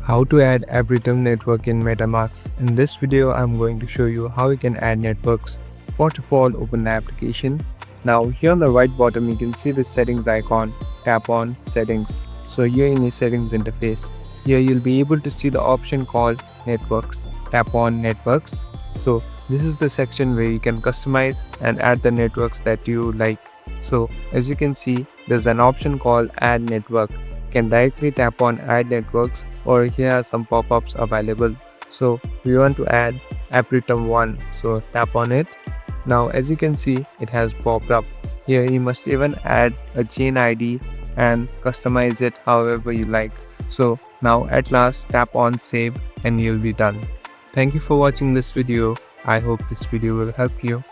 How to add Arbitrum network in MetaMask. In this video, I'm going to show you how you can add networks. First of all, open the application. Now here on the right bottom, you can see the settings icon. Tap on settings. So here in the settings interface, here you'll be able to see the option called networks. Tap on networks. So this is the section where you can customize and add the networks that you like. So as you can see, there's an option called add network. Can directly tap on add networks, or here are some pop-ups available. So we want to add Arbitrum 1, so tap on it. Now as you can see, it has popped up. Here you must even add a chain ID and customize it however you like. So now at last tap on save and you'll be done. Thank you for watching this video. I hope this video will help you.